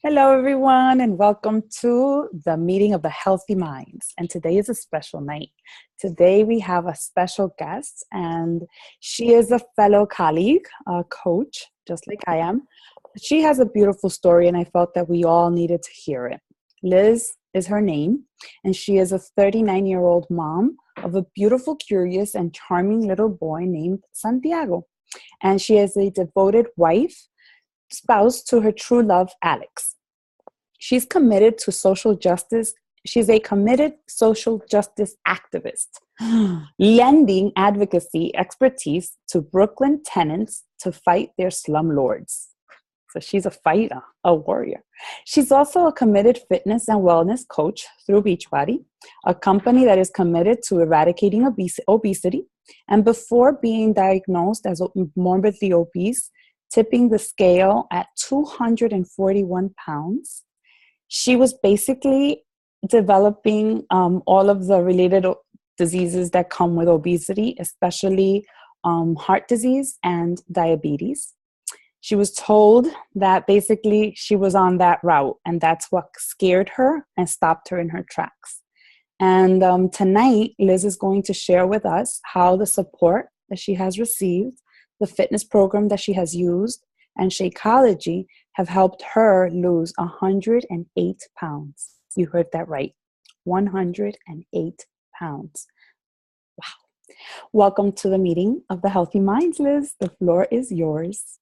Hello, everyone, and welcome to the meeting of the Healthy Minds. And today is a special night. Today we have a special guest, and she is a fellow colleague, a coach, just like I am. She has a beautiful story, and I felt that we all needed to hear it. Liz is her name, and she is a 39-year-old mom of a beautiful, curious, and charming little boy named Santiago. And she is a devoted wife, spouse to her true love, Alex. She's committed to social justice. She's a committed social justice activist, lending advocacy expertise to Brooklyn tenants to fight their slumlords. So she's a fighter, a warrior. She's also a committed fitness and wellness coach through Beachbody, a company that is committed to eradicating obesity. And before being diagnosed as morbidly obese, tipping the scale at 241 pounds, she was basically developing all of the related diseases that come with obesity, especially heart disease and diabetes. She was told that basically she was on that route, and that's what scared her and stopped her in her tracks. And tonight, Liz is going to share with us how the support that she has received, the fitness program that she has used, and Shakeology have helped her lose 108 pounds. You heard that right. 108 pounds. Wow. Welcome to the meeting of the Healthy Minds, Liz. The floor is yours.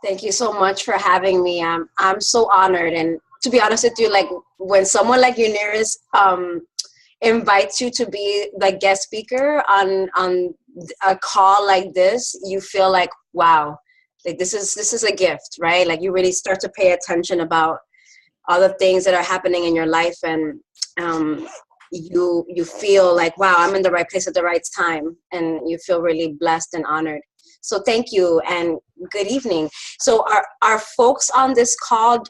Thank you so much for having me. I'm so honored. And to be honest with you, like when someone like Uniris invites you to be the guest speaker on a call like this, you feel like, wow, like this is a gift, right? Like you really start to pay attention about all the things that are happening in your life, and you feel like, wow, I'm in the right place at the right time, and you feel really blessed and honored. So thank you and good evening. So our folks on this call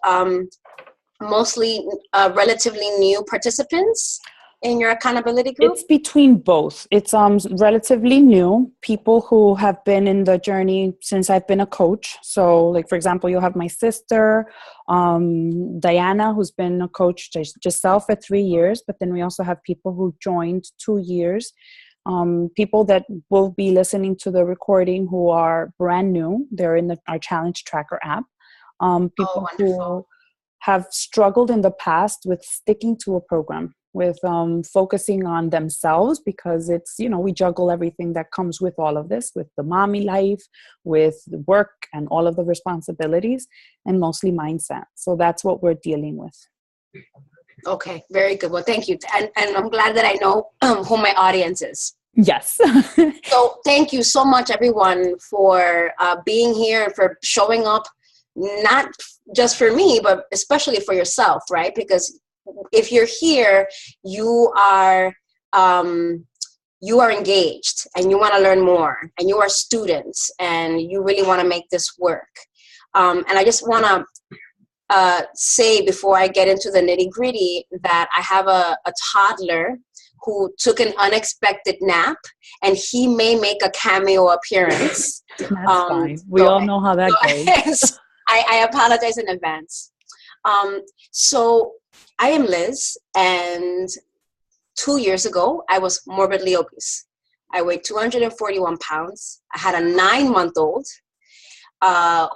mostly relatively new participants in your accountability group? It's between both. It's relatively new people who have been in the journey since I've been a coach. So like, for example, you'll have my sister, Diana, who's been a coach Giselle for 3 years, but then we also have people who joined 2 years. People that will be listening to the recording who are brand new. They're in our Challenge Tracker app. People who have struggled in the past with sticking to a program, with focusing on themselves, because it's, we juggle everything that comes with all of this, with the mommy life, with the work and all of the responsibilities, and mostly mindset. So that's what we're dealing with. Okay, very good. Well, thank you. And I'm glad that I know who my audience is. Yes. So thank you so much, everyone, for being here and for showing up, not just for me, but especially for yourself, right? Because if you're here, you are engaged and you want to learn more, and you are students and you really want to make this work. And I just want to say before I get into the nitty gritty that I have a toddler who took an unexpected nap, and he may make a cameo appearance. That's fine. We all know how that goes. I apologize in advance. So I am Liz, and 2 years ago, I was morbidly obese. I weighed 241 pounds. I had a 9-month-old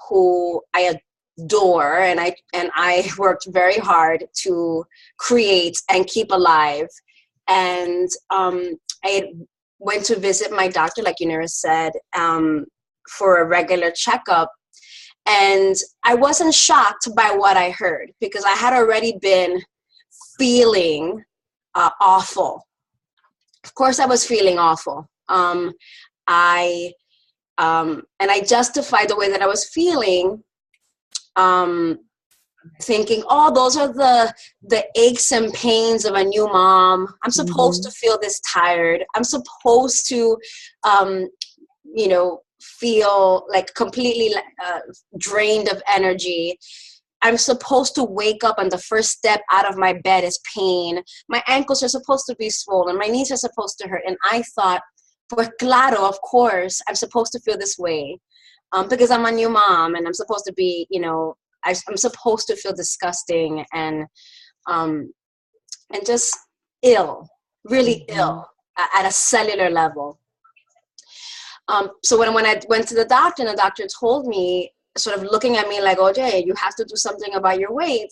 who I adore, and I worked very hard to create and keep alive. And I went to visit my doctor, like Uniris said, for a regular checkup. And I wasn't shocked by what I heard, because I had already been feeling awful. Of course, I was feeling awful. And I justified the way that I was feeling, thinking, oh, those are the aches and pains of a new mom. I'm supposed to feel this tired. I'm supposed to, feel like completely drained of energy. I'm supposed to wake up and the first step out of my bed is pain. My ankles are supposed to be swollen. My knees are supposed to hurt. And I thought, pues claro, of course, I'm supposed to feel this way because I'm a new mom and I'm supposed to be, I'm supposed to feel disgusting and just ill, really ill at a cellular level. So when I went to the doctor, and the doctor told me, sort of looking at me like, oh, Jay, you have to do something about your weight.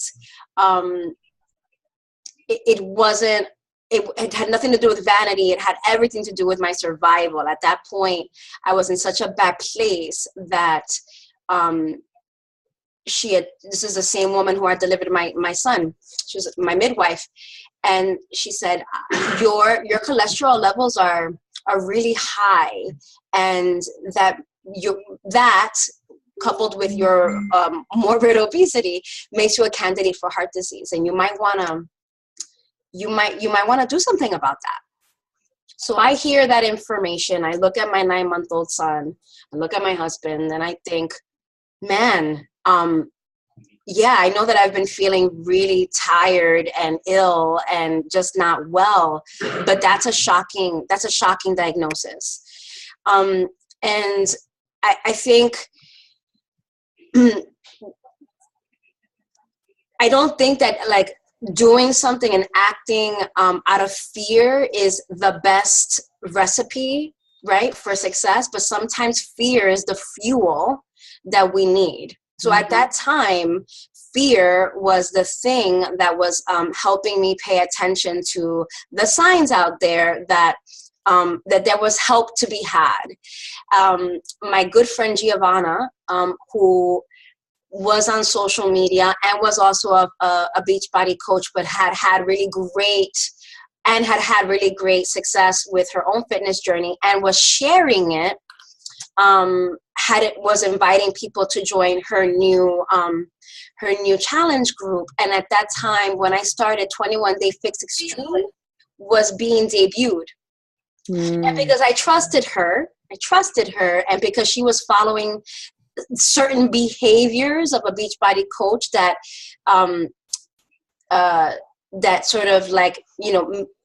It had nothing to do with vanity. It had everything to do with my survival. At that point, I was in such a bad place that this is the same woman who had delivered my son. She was my midwife. And she said, your cholesterol levels are really high, and that coupled with your morbid obesity makes you a candidate for heart disease, and you might want to do something about that. So I hear that information. I look at my 9-month-old son, I look at my husband, and I think, man, yeah, I know that I've been feeling really tired and ill and just not well, but that's a shocking diagnosis. And I think, I don't think that like doing something and acting out of fear is the best recipe, right, for success, but sometimes fear is the fuel that we need. So at that time, fear was the thing that was helping me pay attention to the signs out there that there was help to be had. My good friend Giovanna, who was on social media and was also a Beachbody coach, but had really great success with her own fitness journey and was sharing it, was inviting people to join her new challenge group. And at that time, when I started, 21 Day Fix Extreme was being debuted. And because I trusted her, and because she was following certain behaviors of a Beachbody coach that sort of like,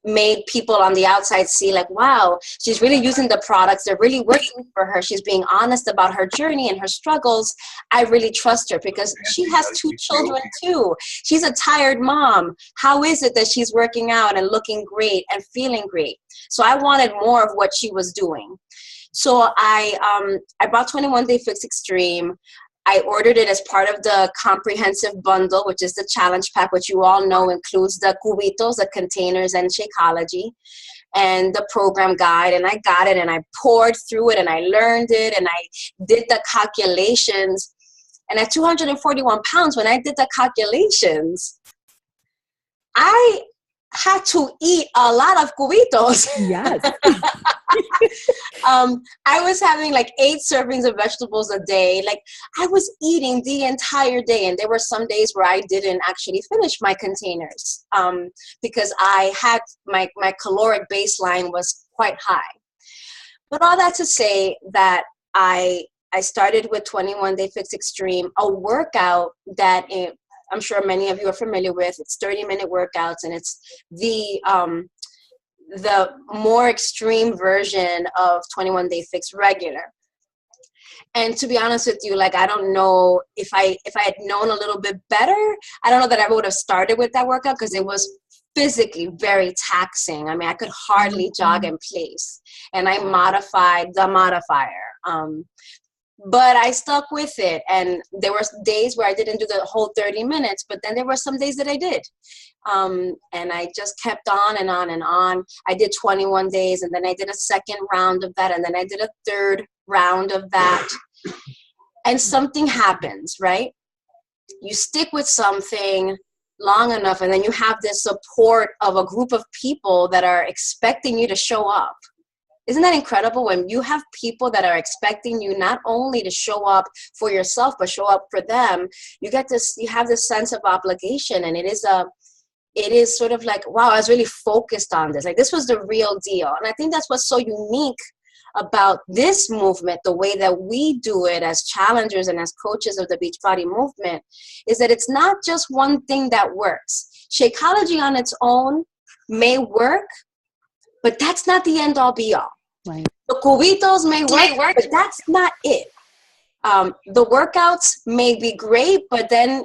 made people on the outside see like, wow, she's really using the products. They're really working for her. She's being honest about her journey and her struggles. I really trust her because she has 2 children too. She's a tired mom. How is it that she's working out and looking great and feeling great? So I wanted more of what she was doing. So I bought 21 Day Fix Extreme. I ordered it as part of the comprehensive bundle, which is the challenge pack, which you all know includes the cubitos, the containers, and Shakeology, and the program guide. And I got it, and I poured through it, and I learned it, and I did the calculations. And at 241 pounds, when I did the calculations, I had to eat a lot of cubitos. Yes. I was having like 8 servings of vegetables a day. Like I was eating the entire day. And there were some days where I didn't actually finish my containers because I had my caloric baseline was quite high. But all that to say that I started with 21 Day Fix Extreme, a workout that I'm sure many of you are familiar with. It's 30-minute workouts, and it's the more extreme version of 21 Day Fix Regular. And to be honest with you, like I don't know if I had known a little bit better, I don't know that I would have started with that workout because it was physically very taxing. I mean, I could hardly jog in place, and I modified the modifier. But I stuck with it, and there were days where I didn't do the whole 30 minutes, but then there were some days that I did. And I just kept on and on and on. I did 21 days, and then I did a second round of that, and then I did a third round of that. And something happens, right? You stick with something long enough, and then you have this support of a group of people that are expecting you to show up. Isn't that incredible when you have people that are expecting you not only to show up for yourself, but show up for them? You have this sense of obligation, and it is sort of like, wow, I was really focused on this. Like this was the real deal. And I think that's what's so unique about this movement, the way that we do it as challengers and as coaches of the Beachbody movement, is that it's not just one thing that works. Shakeology on its own may work, but that's not the end all be all. Right. The cubitos may work, but that's not it. The workouts may be great, but then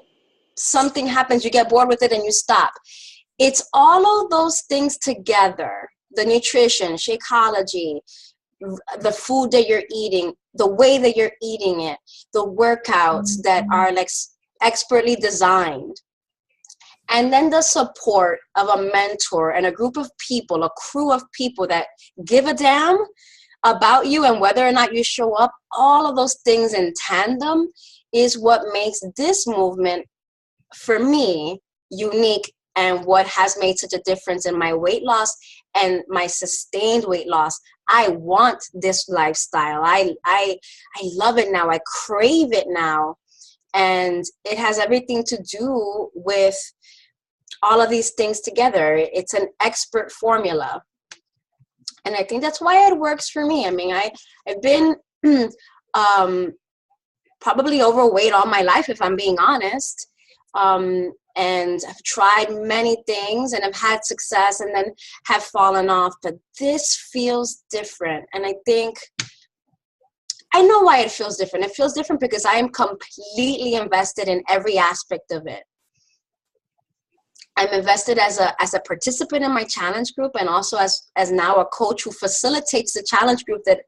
something happens, you get bored with it and you stop. It's all of those things together, the nutrition, Shakeology, the food that you're eating, the way that you're eating it, the workouts that are like expertly designed, and then the support of a mentor and a group of people, a crew of people that give a damn about you and whether or not you show up. All of those things in tandem is what makes this movement, for me, unique, and what has made such a difference in my weight loss and my sustained weight loss. I want this lifestyle. I love it now. I crave it now. And it has everything to do with all of these things together. It's an expert formula. And I think that's why it works for me. I mean, I've been probably overweight all my life, if I'm being honest. And I've tried many things and I've had success and then have fallen off. But this feels different. And I think I know why it feels different. It feels different because I am completely invested in every aspect of it. I'm invested as a participant in my challenge group, and also as now a coach who facilitates the challenge group that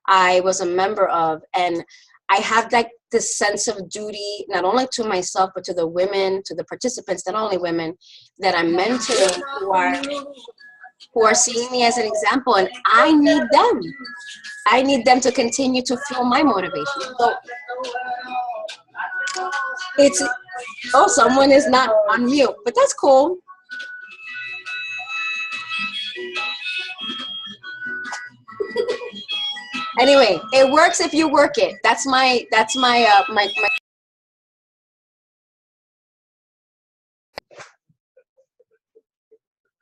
I was a member of. And I have like this sense of duty, not only to myself, but to the women, to the participants, not only women, that I'm mentoring who are seeing me as an example, and I need them. I need them to continue to fuel my motivation. So it's, oh, someone is not on mute, but that's cool. Anyway, it works if you work it. That's my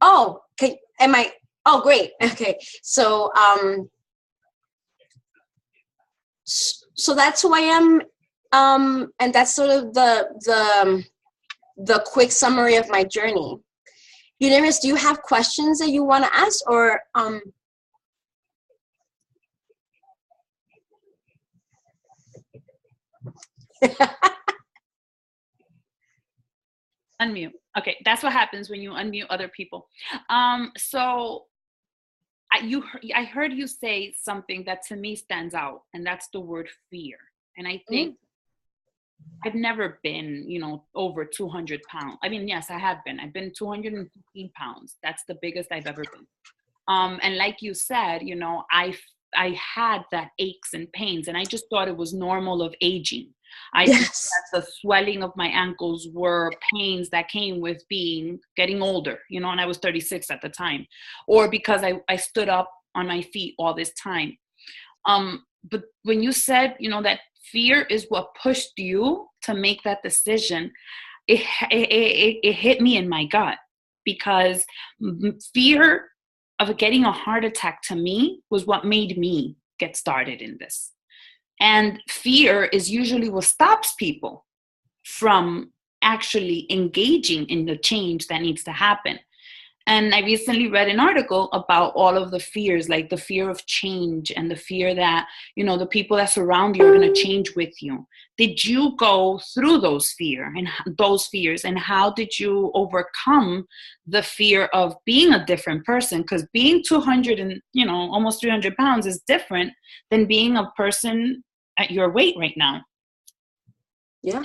oh, oh, great. Okay. So, so that's who I am. And that's sort of the quick summary of my journey. Uniris, do you have questions that you want to ask, or Unmute. Okay, that's what happens when you unmute other people. So I heard you say something that to me stands out, and that's the word fear. And I think I've never been, over 200 pounds. I mean, yes, I have been. I've been 215 pounds. That's the biggest I've ever been. And like you said, I had that aches and pains, and I just thought it was normal of aging. I thought that the swelling of my ankles were pains that came with getting older, and I was 36 at the time, or because I stood up on my feet all this time. But when you said, that fear is what pushed you to make that decision, it hit me in my gut, because fear of getting a heart attack to me was what made me get started in this. And fear is usually what stops people from actually engaging in the change that needs to happen. And I recently read an article about all of the fears, like the fear of change and the fear that, the people that surround you are going to change with you. Did you go through those fears, and how did you overcome the fear of being a different person? Because being 200 and, almost 300 pounds is different than being a person at your weight right now. Yeah.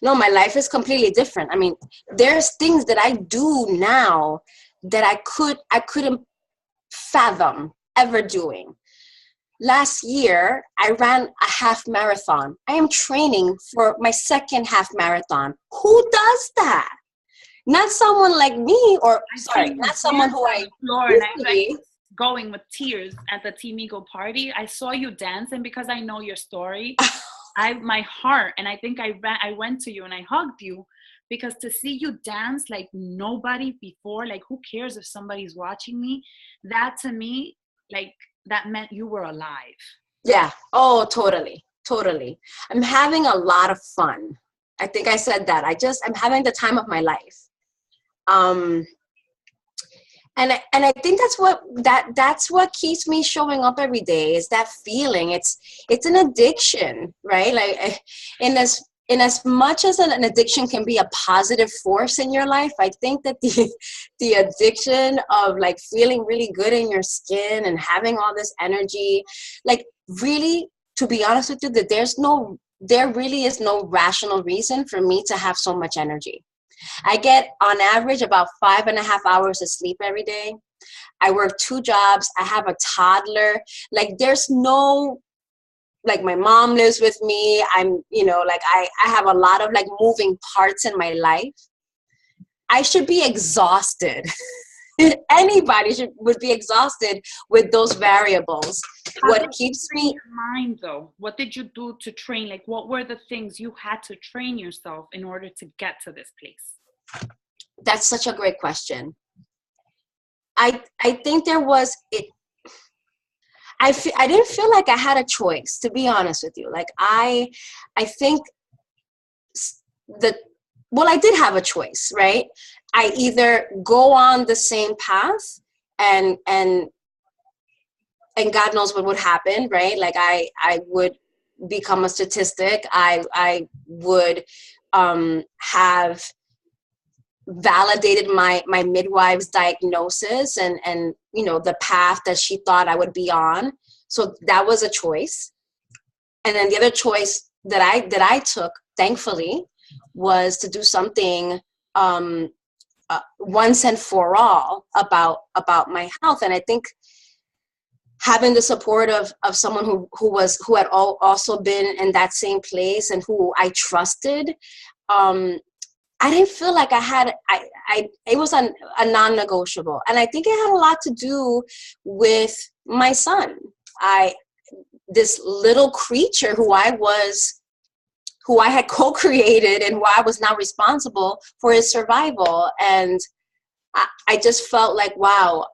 No, my life is completely different. I mean, there's things that I do now that I couldn't fathom ever doing. Last year, I ran a half marathon. I am training for my second half marathon. Who does that? Not someone like me, not someone who I going with tears at the Team Eagle party. I saw you dance, and because I know your story, my heart, and I think I went to you and I hugged you, because to see you dance like nobody before, like who cares if somebody's watching me, that to me, like that meant you were alive. Yeah. Oh, totally. I'm having a lot of fun. I think I said that. I'm having the time of my life. And and I think that's what keeps me showing up every day, is that feeling. It's an addiction, right? Like, in as much as an addiction can be a positive force in your life, I think that the addiction of like feeling really good in your skin and having all this energy, like, really, to be honest with you, that there really is no rational reason for me to have so much energy. I get on average about 5.5 hours of sleep every day. I work 2 jobs. I have a toddler. Like, there's no, like, my mom lives with me. I'm, like, I have a lot of like moving parts in my life. I should be exhausted. Anybody would be exhausted with those variables. What keeps me your mind, though? What did you do to train? Like, what were the things you had to train yourself in order to get to this place? That's such a great question. I think there was it. I didn't feel like I had a choice, to be honest with you. Like, I think I did have a choice, right? I either go on the same path and God knows what would happen, right? Like, I would become a statistic. I would have validated my midwife's diagnosis and the path that she thought I would be on. So that was a choice. And then the other choice that I took, thankfully, was to do something once and for all about my health. And I think having the support of someone who had also been in that same place and who I trusted, I didn't feel like I had, it was a non-negotiable. And I think it had a lot to do with my son. This little creature who I had co-created and who I was now responsible for his survival. And I just felt like, wow,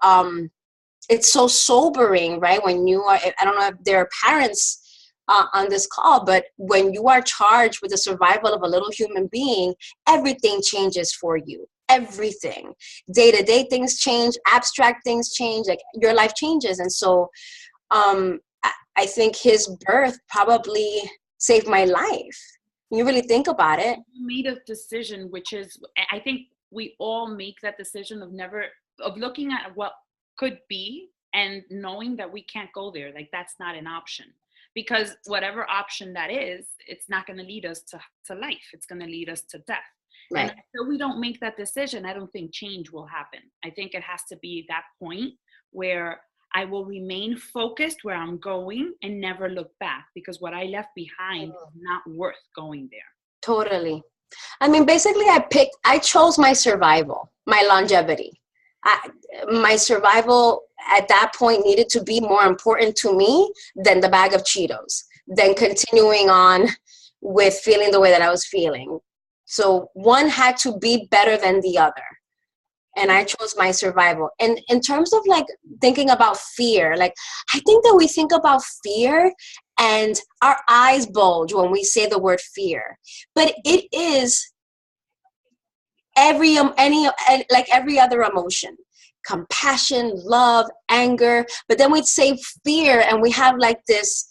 it's so sobering, right? When you are, I don't know if there are parents on this call, but when you are charged with the survival of a little human being, everything changes for you. Everything. Day-to-day things change, abstract things change, like your life changes. And so I think his birth probably saved my life. You really think about it. You made a decision, which is, I think we all make that decision of looking at what could be and knowing that we can't go there. Like, that's not an option. Because whatever option that is, it's not going to lead us to life. It's going to lead us to death. Right. And until we don't make that decision, I don't think change will happen. I think it has to be that point where I will remain focused where I'm going and never look back, because what I left behind is not worth going there. Totally. I mean, basically, I chose my survival, my longevity. My survival at that point needed to be more important to me than the bag of Cheetos, than continuing on with feeling the way that I was feeling. So one had to be better than the other. And I chose my survival. And in terms of like thinking about fear, like, I think that we think about fear and our eyes bulge when we say the word fear. But it is every other emotion, compassion, love, anger. But then we'd say fear and we have like this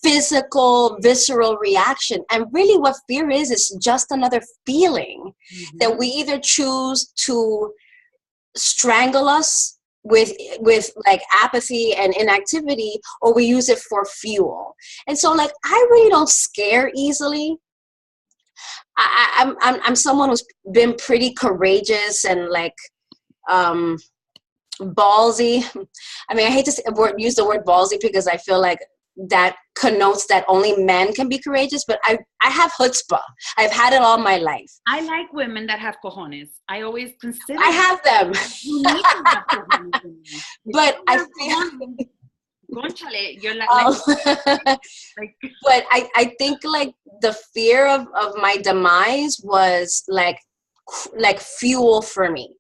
physical, visceral reaction. And really what fear is just another feeling that we either choose to strangle us with like apathy and inactivity, or we use it for fuel. And so like, I really don't scare easily. I'm someone who's been pretty courageous and like ballsy. I mean, I hate to use the word ballsy because I feel like that connotes that only men can be courageous, but I have chutzpah. I've had it all my life. I like women that have cojones. I always consider I have them. You need to have cojones. But I feel Conchale, you're like but I think like the fear of my demise was like fuel for me.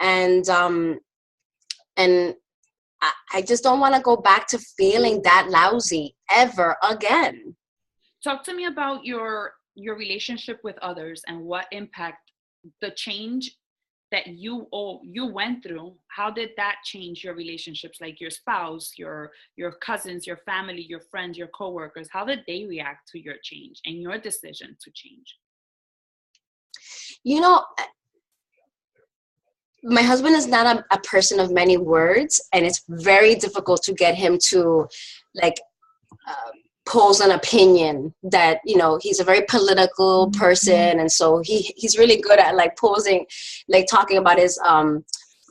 And I just don't want to go back to feeling that lousy ever again. Talk to me about your relationship with others and what impact the change that you went through, how did that change your relationships, like your spouse, your cousins, your family, your friends, your coworkers? How did they react to your change and your decision to change? You know, my husband is not a person of many words, and it's very difficult to get him to like pose an opinion that, you know, he's a very political person. And so he's really good at like posing, like talking about his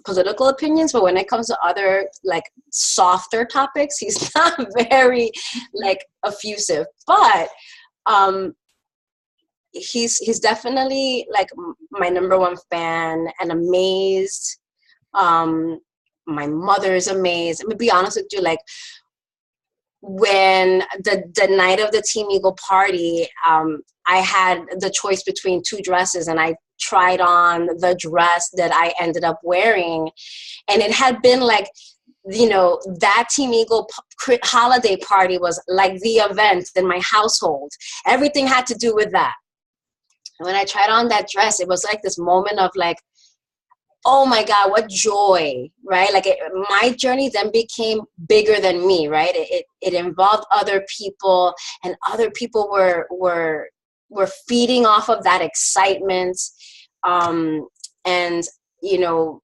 political opinions. But when it comes to other like softer topics, he's not very like effusive. But he's definitely like my number one fan and amazed. My mother's amazed. I'm gonna be honest with you, like when the night of the Team Eagle party, I had the choice between two dresses, and I tried on the dress that I ended up wearing. And it had been like, you know, that Team Eagle holiday party was like the event in my household. Everything had to do with that. And when I tried on that dress, it was like this moment of like, oh my God, what joy, right? Like my journey then became bigger than me, right? It involved other people, and other people were feeding off of that excitement. And, you know,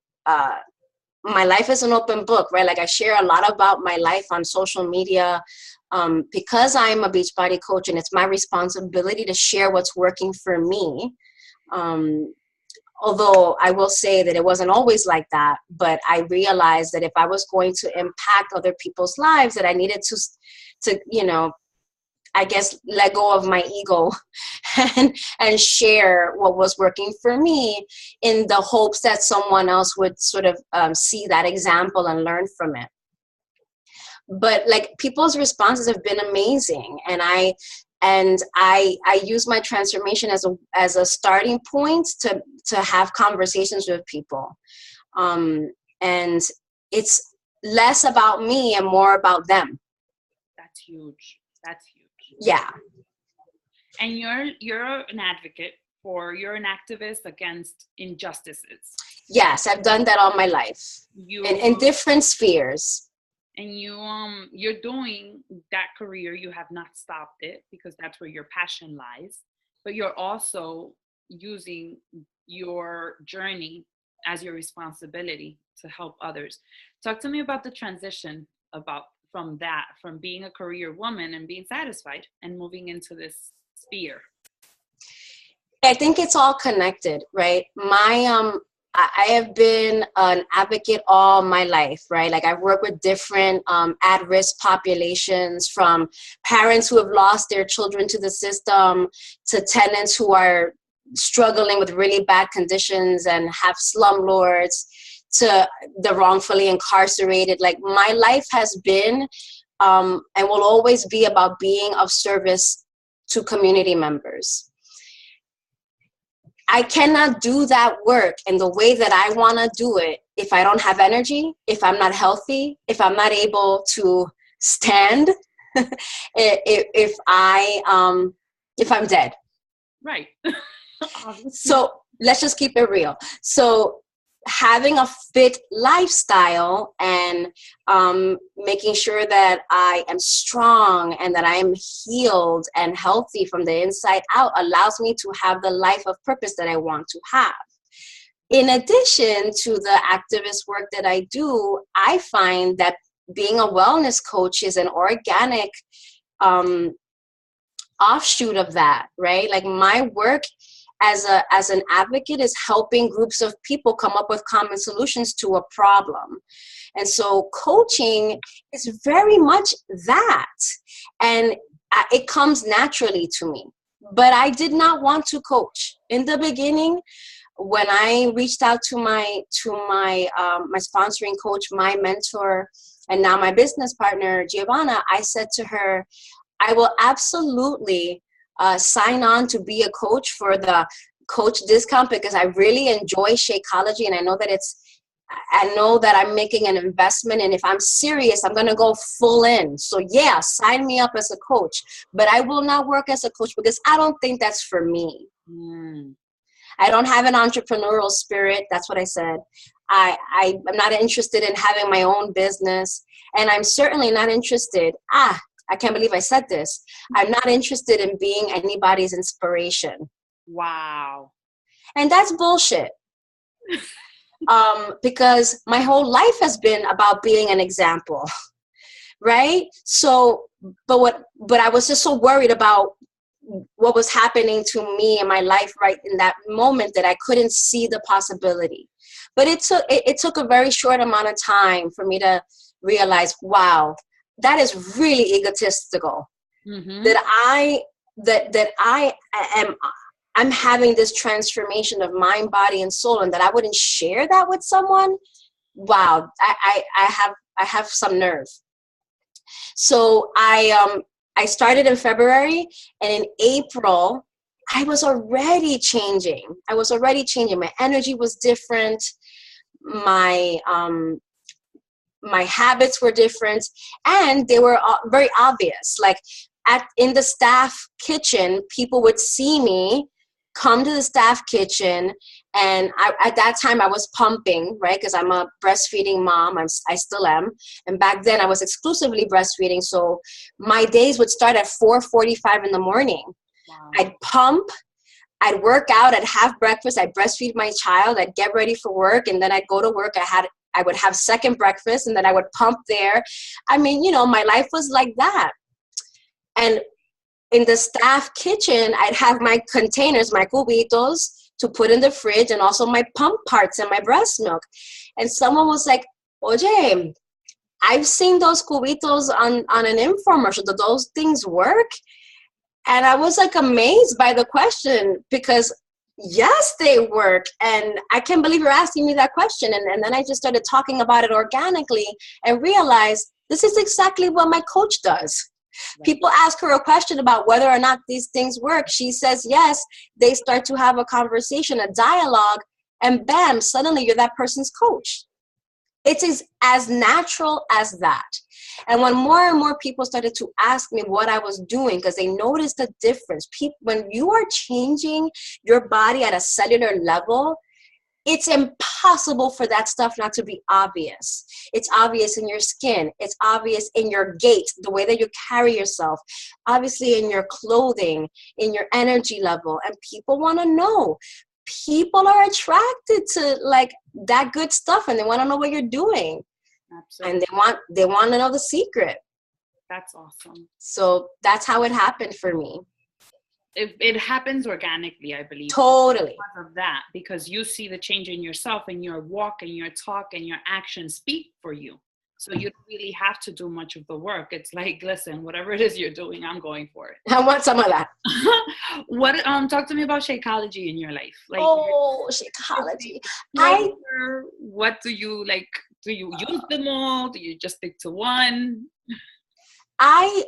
my life is an open book, right? Like I share a lot about my life on social media because I'm a Beachbody coach, and it's my responsibility to share what's working for me. Although I will say that it wasn't always like that, but I realized that if I was going to impact other people's lives, that I needed to, you know, I guess let go of my ego and share what was working for me, in the hopes that someone else would sort of see that example and learn from it. But like people's responses have been amazing, and I use my transformation as a starting point to have conversations with people. And it's less about me and more about them. That's huge. That's huge. Yeah. And you're an advocate you're an activist against injustices. Yes, I've done that all my life in different spheres. And you're doing that career. You have not stopped it, because that's where your passion lies. But you're also using your journey as your responsibility to help others. Talk to me about the transition from being a career woman and being satisfied and moving into this sphere. I think it's all connected, right? I have been an advocate all my life, right? Like I've worked with different at-risk populations, from parents who have lost their children to the system, to tenants who are struggling with really bad conditions and have slumlords, to the wrongfully incarcerated. Like my life has been and will always be about being of service to community members. I cannot do that work in the way that I want to do it if I don't have energy, if I'm not healthy, if I'm not able to stand, if I'm dead. Right. So let's just keep it real. So having a fit lifestyle and making sure that I am strong and that I am healed and healthy from the inside out allows me to have the life of purpose that I want to have. In addition to the activist work that I do, I find that being a wellness coach is an organic offshoot of that, right? Like my work as an advocate is helping groups of people come up with common solutions to a problem. And so coaching is very much that. And it comes naturally to me. But I did not want to coach. In the beginning, when I reached out to my sponsoring coach, my mentor, and now my business partner, Giovanna, I said to her, I will absolutely sign on to be a coach for the coach discount, because I really enjoy Shakeology, and I know that I'm making an investment, and if I'm serious, I'm going to go full in. So yeah, sign me up as a coach, but I will not work as a coach because I don't think that's for me. I don't have an entrepreneurial spirit. That's what I said. I'm not interested in having my own business. And I'm certainly not interested. I can't believe I said this. I'm not interested in being anybody's inspiration. Wow. And that's bullshit. Because my whole life has been about being an example. Right? So, but I was just so worried about what was happening to me in my life right in that moment that I couldn't see the possibility. But it took a very short amount of time for me to realize, wow, that is really egotistical. Mm-hmm. I'm having this transformation of mind, body, and soul, and that I wouldn't share that with someone. Wow, I have some nerve. So I started in February, and in April, I was already changing. My energy was different. My habits were different, and they were very obvious. Like in the staff kitchen, people would see me come to the staff kitchen, and at that time I was pumping, right? Because I'm a breastfeeding mom. I still am. And back then I was exclusively breastfeeding. So my days would start at 4:45 in the morning. Wow. I'd pump, I'd work out, I'd have breakfast, I'd breastfeed my child, I'd get ready for work, and then I'd go to work. I would have second breakfast, and then I would pump there. I mean, my life was like that. And in the staff kitchen, I'd have my containers, my cubitos, to put in the fridge, and also my pump parts and my breast milk. And someone was like, Oye, I've seen those cubitos on an infomercial. Do those things work? And I was like amazed by the question, because yes, they work. And I can't believe you're asking me that question. And then I just started talking about it organically and realized this is exactly what my coach does. Right. People ask her a question about whether or not these things work. She says yes. They start to have a conversation, a dialogue, and bam, suddenly you're that person's coach. It is as natural as that. And when more and more people started to ask me what I was doing, because they noticed the difference. When you are changing your body at a cellular level, it's impossible for that stuff not to be obvious. It's obvious in your skin. It's obvious in your gait, the way that you carry yourself, obviously in your clothing, in your energy level. And people want to know. People are attracted to like that good stuff, and they want to know what you're doing. Absolutely. And they want to know the secret. That's awesome. So that's how it happened for me. It happens organically, I believe. Totally. Because of that, because you see the change in yourself, and your walk and your talk and your actions speak for you. So you don't really have to do much of the work. It's like, listen, whatever it is you're doing, I'm going for it. I want some of that. Talk to me about Shakeology in your life. Like, Shakeology. What do you like? Do you use them all? Do you just stick to one? I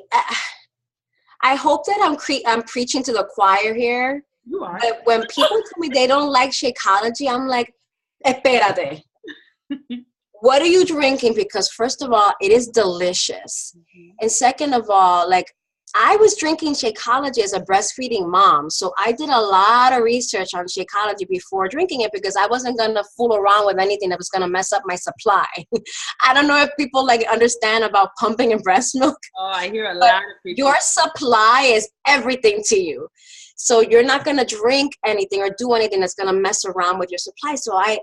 hope that I'm preaching to the choir here. You are. But when people tell me they don't like Shakeology, I'm like, espérate. What are you drinking? Because first of all, it is delicious. Mm-hmm. And second of all, like, I was drinking Shakeology as a breastfeeding mom. So I did a lot of research on Shakeology before drinking it, because I wasn't going to fool around with anything that was going to mess up my supply. I don't know if people like understand about pumping and breast milk. Oh, I hear a lot of people. Your supply is everything to you. So you're not going to drink anything or do anything that's going to mess around with your supply. So I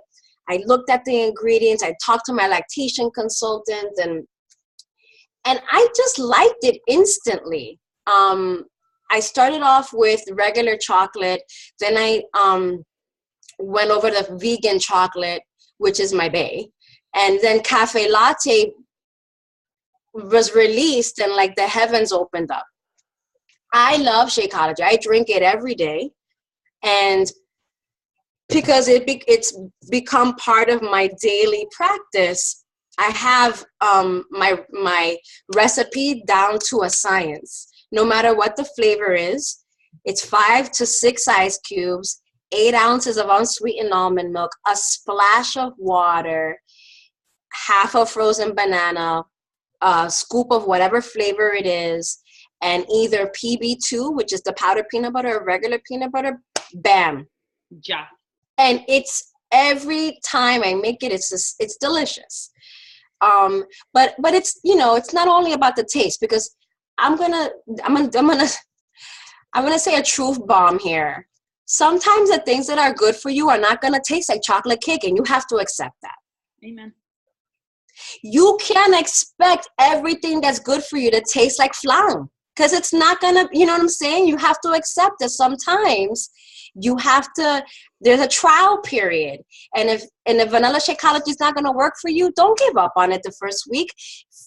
looked at the ingredients. I talked to my lactation consultant, and I just liked it instantly. I started off with regular chocolate. Then I went over to vegan chocolate, which is my bae. And then Cafe Latte was released, and like the heavens opened up. I love Shakeology. I drink it every day. And because it's become part of my daily practice, I have my recipe down to a science. No matter what the flavor is, it's 5 to 6 ice cubes, 8 ounces of unsweetened almond milk, a splash of water, half a frozen banana, a scoop of whatever flavor it is, and either PB2, which is the powdered peanut butter, or regular peanut butter. Bam. Yeah. And it's every time I make it, it's delicious. But it's, it's not only about the taste, because I'm gonna say a truth bomb here. Sometimes the things that are good for you are not gonna taste like chocolate cake, and you have to accept that. Amen. You can't expect everything that's good for you to taste like flan, because it's not gonna, you know what I'm saying? You have to accept that sometimes there's a trial period. And if vanilla Shakeology is not gonna work for you, don't give up on it the first week.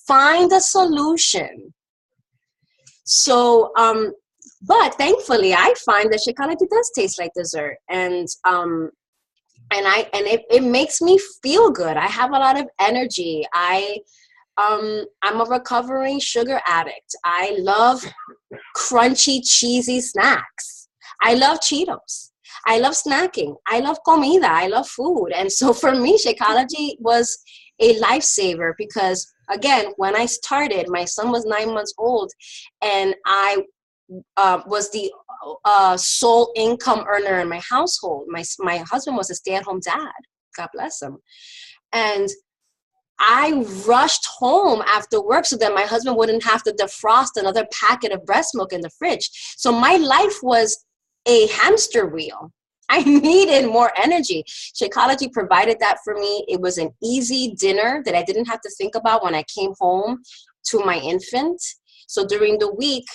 Find a solution. So, but thankfully I find that Shakeology does taste like dessert. And it makes me feel good. I have a lot of energy. I'm a recovering sugar addict. I love crunchy, cheesy snacks. I love Cheetos. I love snacking. I love comida. I love food. And so for me, Shakeology was a lifesaver, because again, when I started, my son was 9 months old, and I was the sole income earner in my household. My husband was a stay-at-home dad. God bless him. And I rushed home after work so that my husband wouldn't have to defrost another packet of breast milk in the fridge. So my life was a hamster wheel. I needed more energy. Shakeology provided that for me. It was an easy dinner that I didn't have to think about when I came home to my infant. So during the week,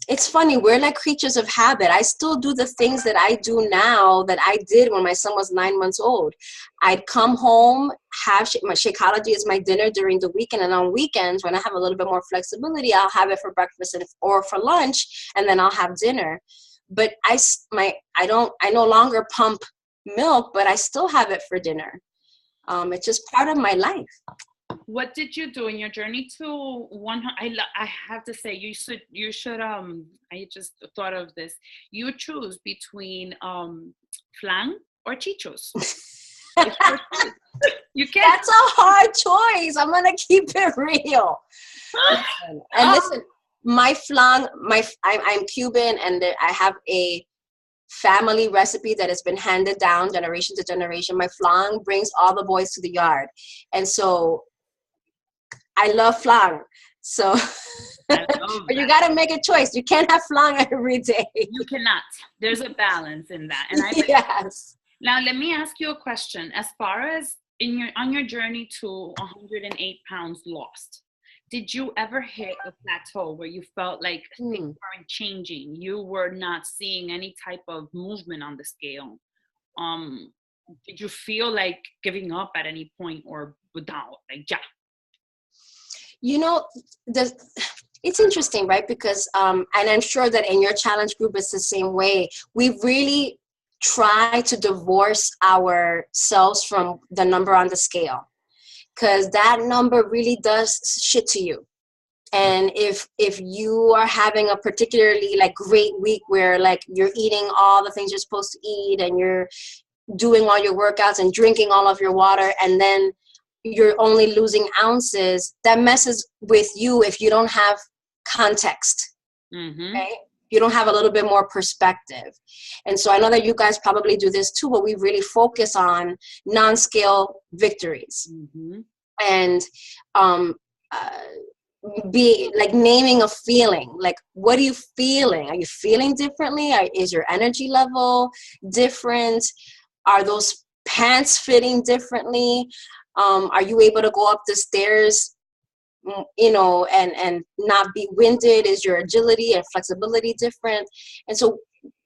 it's funny, we're like creatures of habit. I still do the things that I do now that I did when my son was 9 months old. I'd come home, have my Shakeology as my dinner during the weekend, and on weekends, when I have a little bit more flexibility, I'll have it for breakfast or for lunch, and then I'll have dinner. But I no longer pump milk, but I still have it for dinner. It's just part of my life. What did you do in your journey to 100? I have to say, you should. I just thought of this. You choose between flan or chichos. You can't. That's a hard choice. I'm gonna keep it real. Listen, my flan. I'm Cuban, and I have a family recipe that has been handed down generation to generation. My flan brings all the boys to the yard, and so I love flan. So but you got to make a choice. You can't have flan every day. You cannot. There's a balance in that. And yes. Now let me ask you a question. As far as on your journey to 108 pounds lost, did you ever hit a plateau where you felt like things weren't changing? You were not seeing any type of movement on the scale. Did you feel like giving up at any point, or without, like, yeah? You know, it's interesting, right? Because, and I'm sure that in your challenge group, it's the same way. We really try to divorce ourselves from the number on the scale, because that number really does shit to you. And if you are having a particularly like great week where like you're eating all the things you're supposed to eat, and you're doing all your workouts and drinking all of your water, and then you're only losing ounces, that messes with you if you don't have context, right? You don't have a little bit more perspective. And so I know that you guys probably do this too, but we really focus on non-scale victories. And be like naming a feeling, like, what are you feeling? Are you feeling differently? Is your energy level different? Are those pants fitting differently? Are you able to go up the stairs, and not be winded? Is your agility and flexibility different? And so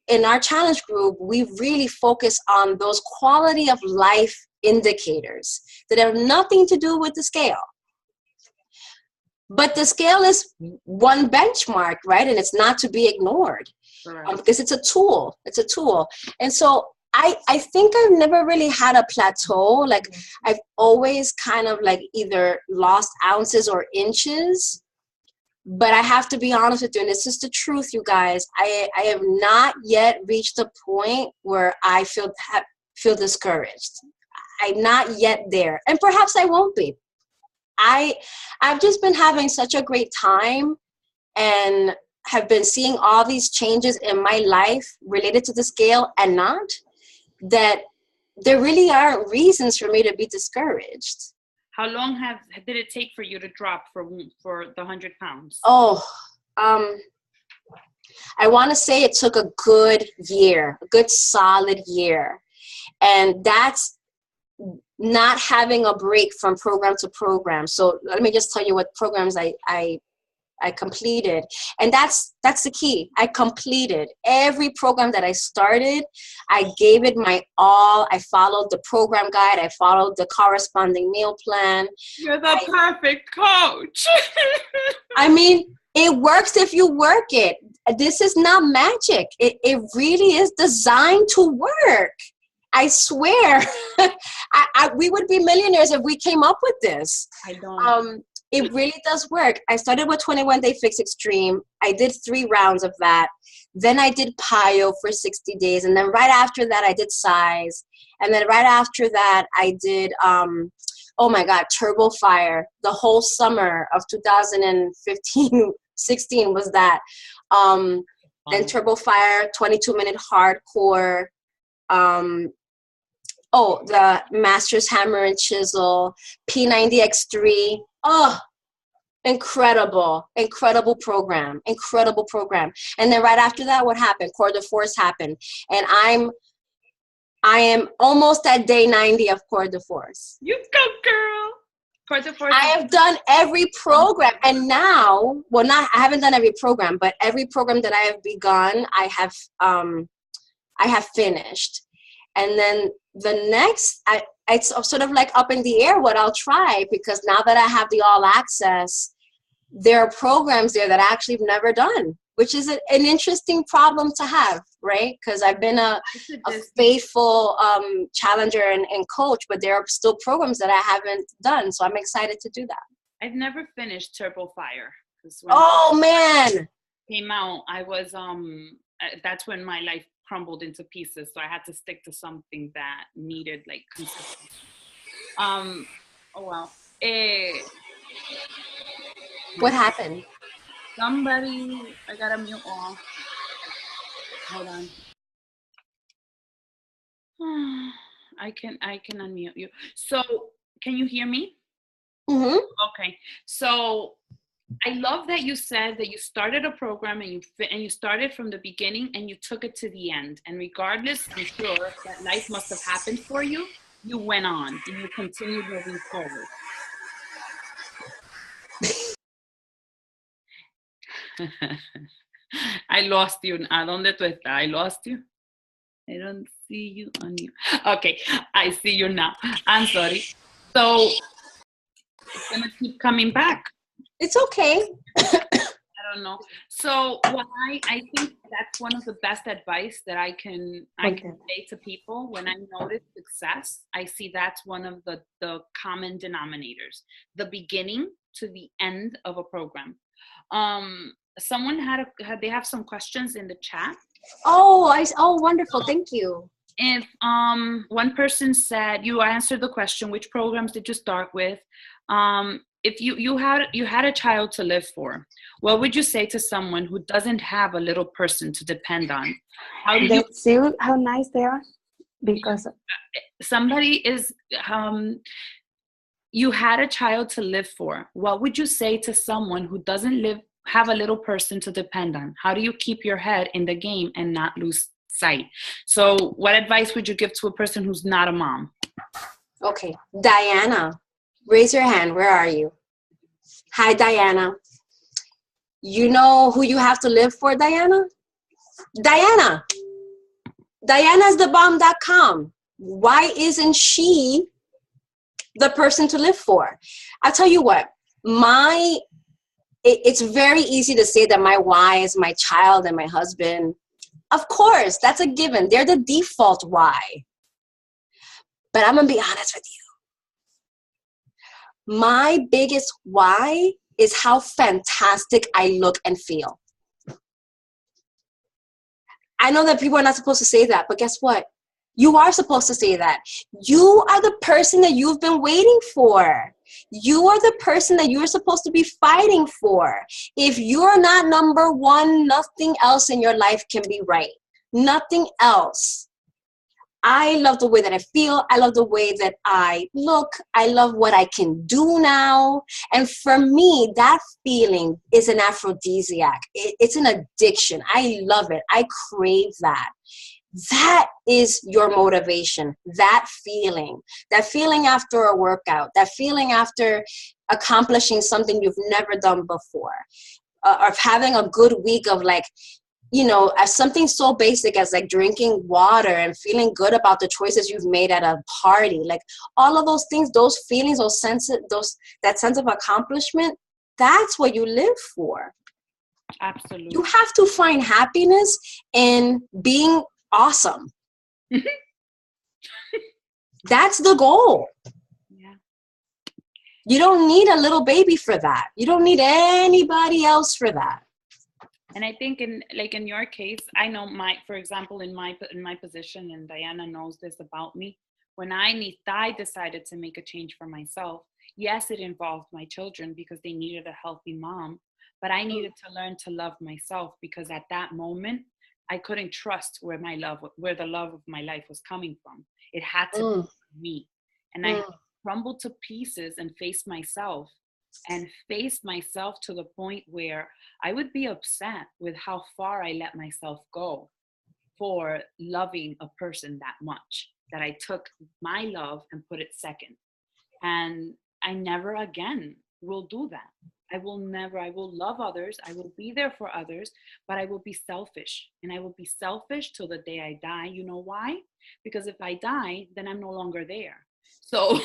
in our challenge group, we really focus on those quality of life indicators that have nothing to do with the scale. But the scale is one benchmark, right? And it's not to be ignored, because it's a tool. It's a tool. And so I think I've never really had a plateau. Like, I've always kind of like either lost ounces or inches. But I have to be honest with you, and this is the truth, you guys. I have not yet reached a point where I feel discouraged. I'm not yet there. And perhaps I won't be. I've just been having such a great time, and have been seeing all these changes in my life related to the scale and not. that there really aren't reasons for me to be discouraged. How long did it take for you to drop for the 100 pounds? Oh, I want to say it took a good year, a good solid year. And that's not having a break from program to program. So let me just tell you what programs I completed. And that's the key. I completed every program that I started. I gave it my all. I followed the program guide. I followed the corresponding meal plan. You're the perfect coach. I mean, it works if you work it. This is not magic. It really is designed to work. I swear. We would be millionaires if we came up with this. I don't. It really does work. I started with 21 Day Fix Extreme. I did 3 rounds of that. Then I did PiYo for 60 days. And then right after that, I did Size. And then right after that, I did, Turbo Fire. The whole summer of 2015, 16 was that. Then Turbo Fire, 22-minute hardcore. The Masters Hammer and Chisel, P90X3. Oh, incredible program. And then right after that, what happened? Coeur de Force happened. And I am almost at day 90 of Coeur de Force. You go, girl. Coeur de Force. I have done every program. And now, I haven't done every program, but every program that I have begun, I have finished. And then the next, it's sort of like up in the air what I'll try, because now that I have the all access, there are programs there that I actually have never done, which is an interesting problem to have, right? Because I've been a faithful challenger and coach, but there are still programs that I haven't done. So I'm excited to do that. I've never finished Turbo Fire. Man. Came out, I was, that's when my life crumbled into pieces, so I had to stick to something that needed like consistency. What happened? I gotta mute off. Hold on. I can unmute you. So can you hear me? Mm-hmm. Okay. So I love that you said that you started a program and you started from the beginning and you took it to the end. And regardless, I'm sure that life must have happened for you. You went on and you continued moving forward. I lost you. ¿A dónde tú estás? I lost you. I don't see you on you. Okay, I see you now. I'm sorry. So it's gonna keep coming back. It's okay. I don't know. So I think that's one of the best advice that I can say to people. When I notice success, I see that's one of the common denominators. The beginning to the end of a program. Someone they have some questions in the chat. Oh, wonderful. Thank you. If one person said, you answered the question, which programs did you start with? If you had a child to live for, what would you say to someone who doesn't have a little person to depend on? How do you see how nice they are? Because somebody is you had a child to live for. What would you say to someone who doesn't have a little person to depend on? How do you keep your head in the game and not lose sight? So what advice would you give to a person who's not a mom? Okay, Diana. Raise your hand. Where are you? Hi, Diana. You know who you have to live for, Diana? Diana. Dianasthebomb.com. Why isn't she the person to live for? I'll tell you what. It's very easy to say that my why is my child and my husband. Of course, that's a given. They're the default why. But I'm going to be honest with you. My biggest why is how fantastic I look and feel. I know that people are not supposed to say that, but guess what? You are supposed to say that. You are the person that you've been waiting for. You are the person that you're supposed to be fighting for. If you're not number one, nothing else in your life can be right. Nothing else. I love the way that I feel. I love the way that I look. I love what I can do now. And for me, that feeling is an aphrodisiac. It's an addiction. I love it. I crave that. That is your motivation. That feeling after a workout, that feeling after accomplishing something you've never done before, of having a good week of like, you know, as something so basic as like drinking water and feeling good about the choices you've made at a party, like all of those things, those feelings, that sense of accomplishment, that's what you live for. Absolutely. You have to find happiness in being awesome. That's the goal. Yeah. You don't need a little baby for that. You don't need anybody else for that. And I think in your case, I know for example, in my position, and Diana knows this about me, when I decided to make a change for myself, yes, it involved my children because they needed a healthy mom, but I needed to learn to love myself, because at that moment, I couldn't trust where the love of my life was coming from. It had to be me. And I crumbled to pieces and faced myself to the point where I would be upset with how far I let myself go for loving a person that much, that I took my love and put it second. And I never again will do that. I will love others. I will be there for others, but I will be selfish. And I will be selfish till the day I die. You know why? Because if I die, then I'm no longer there. So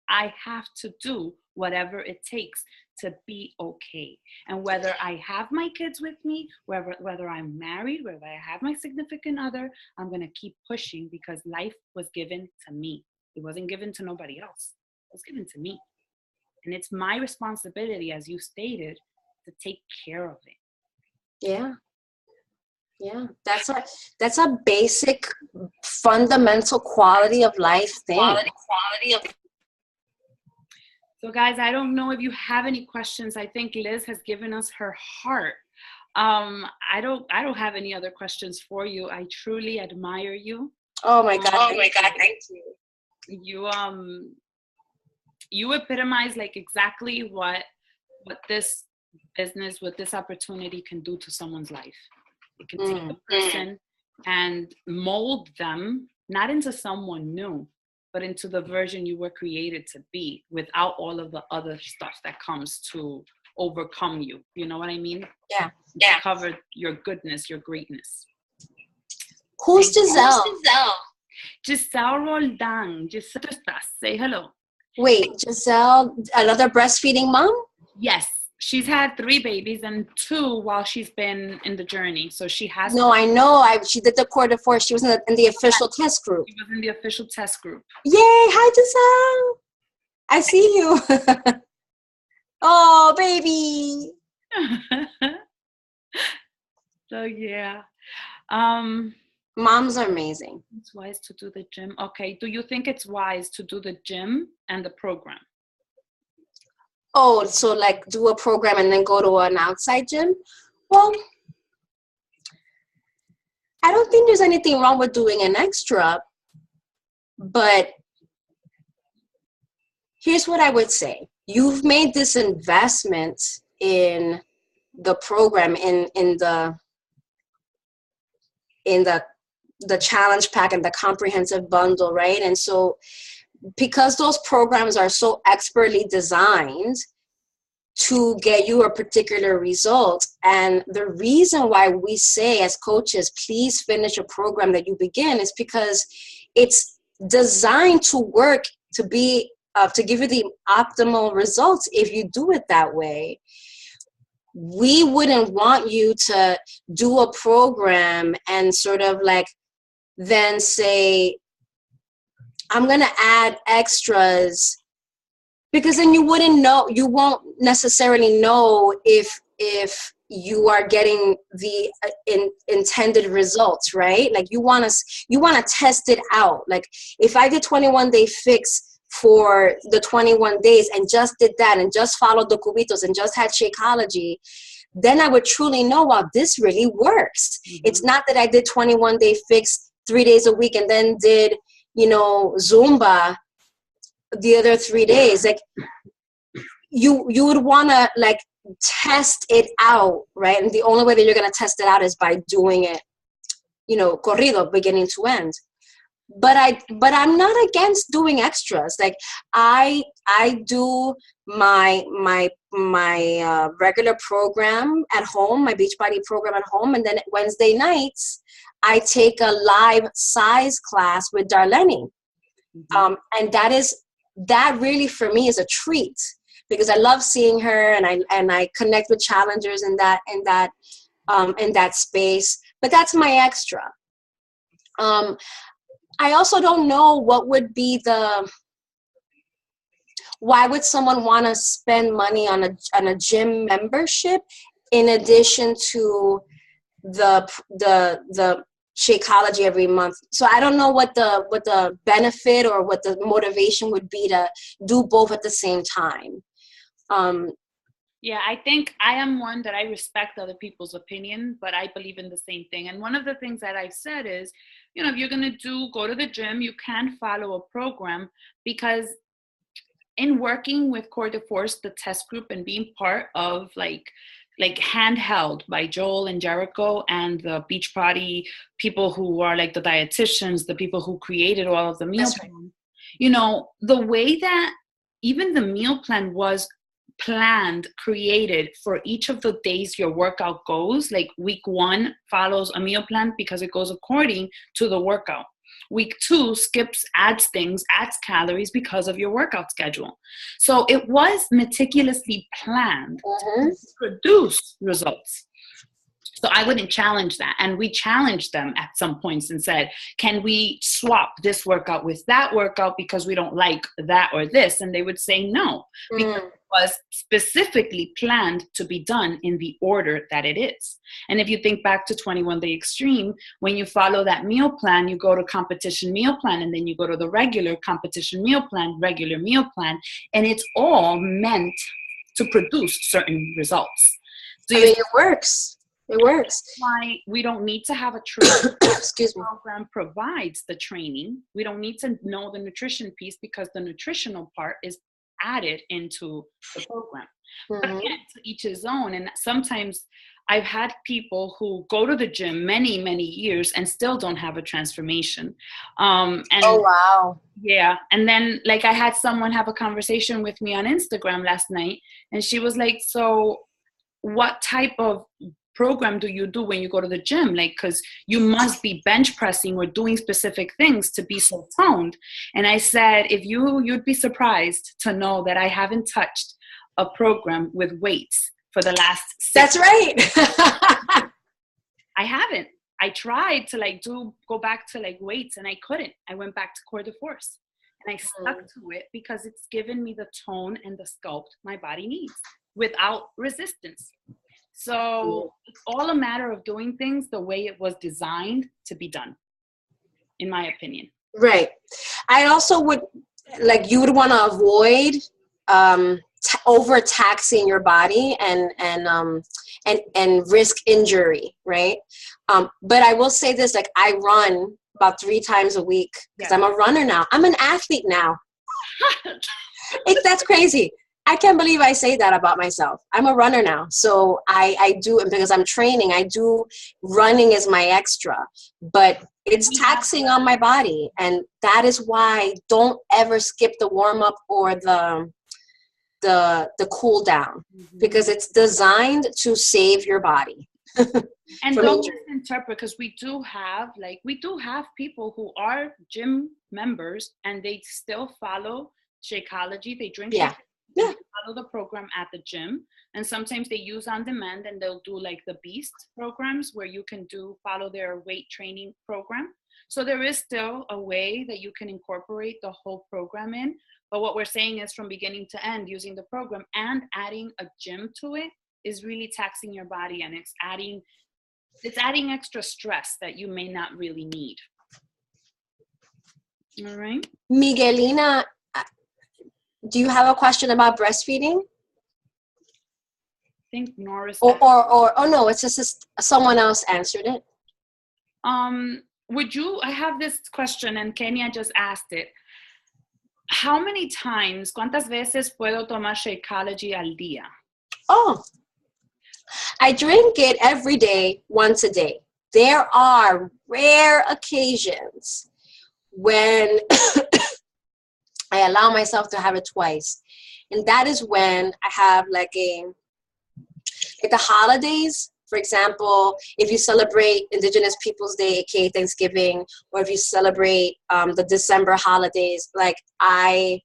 I have to do whatever it takes to be okay. And whether I have my kids with me, whether I'm married, whether I have my significant other, I'm going to keep pushing, because life was given to me. It wasn't given to nobody else. It was given to me. And it's my responsibility, as you stated, to take care of it. Yeah. Yeah. That's a basic, fundamental quality of life thing. So guys, I don't know if you have any questions. I think Liz has given us her heart. I don't have any other questions for you. I truly admire you. Oh my God. Thank you. You epitomize like exactly what this business, what this opportunity can do to someone's life. It can take a person and mold them, not into someone new, but into the version you were created to be, without all of the other stuff that comes to overcome you. You know what I mean? Yeah. Cover your goodness, your greatness. Who's Giselle? Giselle Roldan. Giselle, say hello. Wait, Giselle, another breastfeeding mom? Yes. She's had 3 babies and 2 while she's been in the journey. So she has. No, I know. She did the quarter four. She was in the official test group. She was in the official test group. Yay! Hi, Giselle. I see you. Oh, baby. So yeah. Moms are amazing. It's wise to do the gym. Okay. Do you think it's wise to do the gym and the program? Oh, so like do a program and then go to an outside gym? Well, I don't think there's anything wrong with doing an extra, but here's what I would say. You've made this investment in the program, in the challenge pack and the comprehensive bundle, right? And so because those programs are so expertly designed to get you a particular result, and the reason why we say as coaches, please finish a program that you begin, is because it's designed to work to give you the optimal results if you do it that way. We wouldn't want you to do a program and sort of like then say, I'm going to add extras, because then you won't necessarily know if you are getting the intended results, right? Like you want to test it out. Like if I did 21 Day Fix for the 21 days and just did that and just followed the cubitos and just had Shakeology, then I would truly know, wow, this really works. Mm-hmm. It's not that I did 21 Day Fix 3 days a week and then did, you know, Zumba the other 3 days, like you would want to like test it out, right? And the only way that you're going to test it out is by doing it, you know, corrido, beginning to end. But I'm not against doing extras. Like I do my regular program at home, my Beachbody program at home, and then Wednesday nights I take a live size class with Darlene. And that really for me is a treat, because I love seeing her, and I connect with challengers in that space. But that's my extra. I also don't know what would be why would someone want to spend money on a gym membership in addition to the Shakeology every month. So I don't know what the benefit or what the motivation would be to do both at the same time. Yeah, I think I am one that I respect other people's opinion, but I believe in the same thing. And one of the things that I've said is, you know, if you're going to go to the gym, you can follow a program, because in working with Core de Force, the test group, and being part of like Handheld by Joel and Jericho and the Beachbody people who are like the dietitians, the people who created all of the meal plan, you know, the way that even the meal plan was planned, created for each of the days your workout goes. Like week 1 follows a meal plan because it goes according to the workout. Week 2 skips, adds calories because of your workout schedule. So it was meticulously planned to produce results. So I wouldn't challenge that. And we challenged them at some points and said, can we swap this workout with that workout because we don't like that or this? And they would say no, because it was specifically planned to be done in the order that it is. And if you think back to 21 Day Extreme, when you follow that meal plan, you go to competition meal plan, and then you go to the regular competition meal plan, regular meal plan, and it's all meant to produce certain results. So it works. It works. Why we don't need to have a training. Excuse me. Program provides the training. We don't need to know the nutrition piece, because the nutritional part is added into the program. But again, to each his own. And sometimes I've had people who go to the gym many, many years and still don't have a transformation. And oh, wow. Yeah. And then like I had someone have a conversation with me on Instagram last night, and she was like, so what type of program do you do when you go to the gym? Like, because you must be bench pressing or doing specific things to be so toned. And I said, you'd be surprised to know that I haven't touched a program with weights for the last 6 That's right. I haven't. I tried to go back to like weights, and I couldn't. I went back to Core de Force, and I stuck to it because it's given me the tone and the sculpt my body needs without resistance. So it's all a matter of doing things the way it was designed to be done, in my opinion. Right. I also would, like, you would want to avoid overtaxing your body and risk injury, right? But I will say this, like, I run about 3 times a week because I'm a runner now. I'm an athlete now. That's crazy. I can't believe I say that about myself. I'm a runner now. So I do, and because I'm training, I do running as my extra, but it's taxing on my body. And that is why don't ever skip the warm up or the cool down, because it's designed to save your body. And don't misinterpret, because we do have people who are gym members and they still follow Shakeology. They drink Shakeology. Yeah. Follow the program at the gym, and sometimes they use on demand, and they'll do like the Beast programs where you can follow their weight training program. So there is still a way that you can incorporate the whole program in, but what we're saying is from beginning to end, using the program and adding a gym to it is really taxing your body, and it's adding extra stress that you may not really need. All right, Miguelina, do you have a question about breastfeeding? I think Norris. Or no, it's just someone else answered it. I have this question, and Kenya just asked it. How many times, cuántas veces puedo tomar Shakeology al día? Oh, I drink it every day, once a day. There are rare occasions when I allow myself to have it twice. And that is when I have like the holidays. For example, if you celebrate Indigenous Peoples Day, aka Thanksgiving, or if you celebrate the December holidays, like I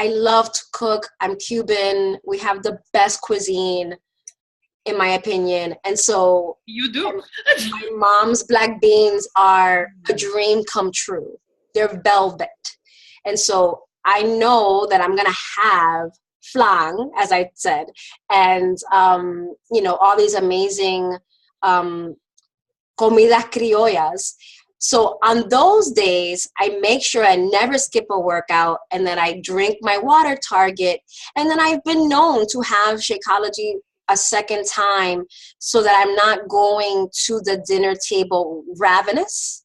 love to cook. I'm Cuban. We have the best cuisine, in my opinion. And so You do. my mom's black beans are a dream come true. They're velvet. And so I know that I'm going to have flan, as I said, and, all these amazing comidas criollas. So on those days, I make sure I never skip a workout and that I drink my water target. And then I've been known to have Shakeology a second time so that I'm not going to the dinner table ravenous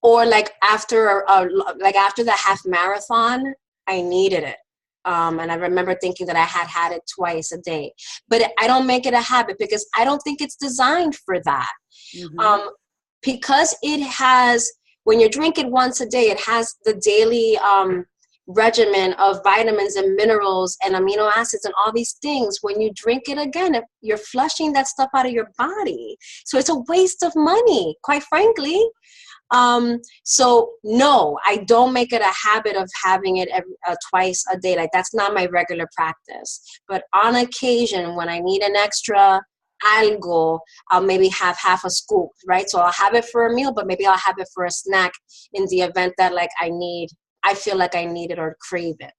or like after the half marathon, I needed it. And I remember thinking that I had it twice a day, but I don't make it a habit because I don't think it's designed for that. Mm-hmm. Because it has, when you drink it once a day, it has the daily regimen of vitamins and minerals and amino acids and all these things. When you drink it again, you're flushing that stuff out of your body. So it's a waste of money, quite frankly. So no, I don't make it a habit of having it twice a day. Like that's not my regular practice. But on occasion, when I need an extra algo, I'll maybe have half a scoop, right? So I'll have it for a meal, but maybe I'll have it for a snack in the event that like I feel like I need it or crave it.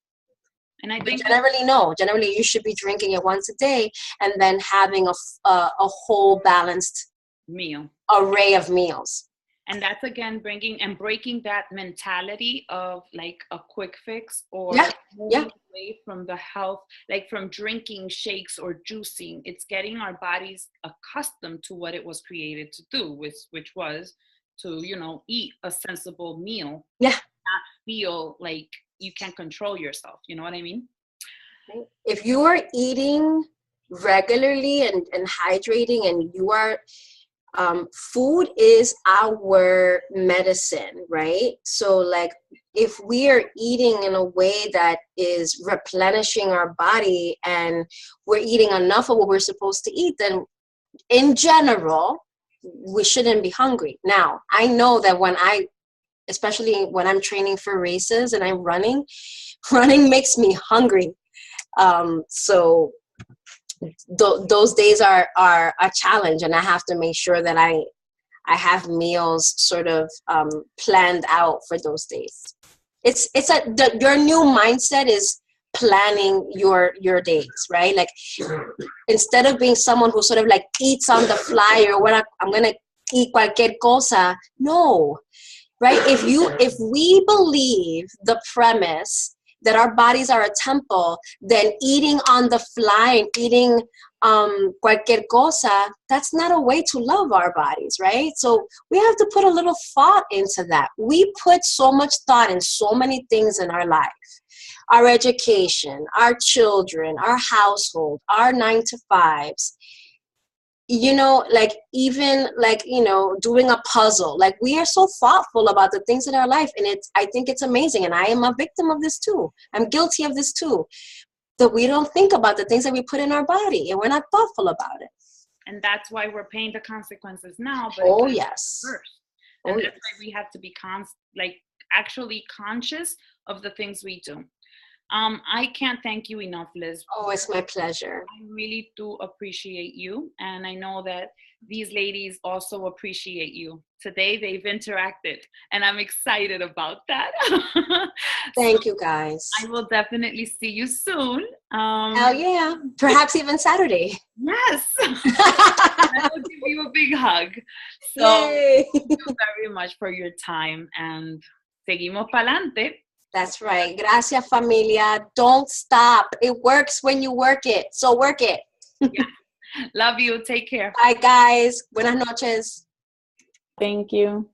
And I think generally you should be drinking it once a day and then having a whole balanced meal array of meals. And that's again breaking that mentality of like a quick fix or moving away from the health, like from drinking shakes or juicing. It's getting our bodies accustomed to what it was created to do, which was to, eat a sensible meal. Yeah. Not feel like you can't control yourself. You know what I mean? If you are eating regularly and hydrating and you are food is our medicine, right? So like if we are eating in a way that is replenishing our body and we're eating enough of what we're supposed to eat, then in general, we shouldn't be hungry. Now, I know that especially when I'm training for races and I'm running makes me hungry. So those days are a challenge, and I have to make sure that I have meals sort of planned out for those days. Your new mindset is planning your days, right? Like instead of being someone who sort of like eats on the fly or what I'm gonna eat cualquier cosa. No, right? If we believe the premise that our bodies are a temple, then eating on the fly and eating cualquier cosa, that's not a way to love our bodies, right? So we have to put a little thought into that. We put so much thought in so many things in our life. Our education, our children, our household, our 9-to-5s. Like even like, doing a puzzle. Like we are so thoughtful about the things in our life. And I think it's amazing. And I am a victim of this too. I'm guilty of this too. That we don't think about the things that we put in our body and we're not thoughtful about it. And that's why we're paying the consequences now. But yes. First. And that's why we have to be actually conscious of the things we do. I can't thank you enough, Liz. Oh, it's my pleasure. I really do appreciate you. And I know that these ladies also appreciate you. Today, they've interacted, and I'm excited about that. Thank you, guys. I will definitely see you soon. Hell yeah. Perhaps even Saturday. Yes. I will give you a big hug. So Yay. Thank you very much for your time, and seguimos pa'lante. That's right. Gracias, familia. Don't stop. It works when you work it. So work it. Yeah. Love you. Take care. Bye, guys. Buenas noches. Thank you.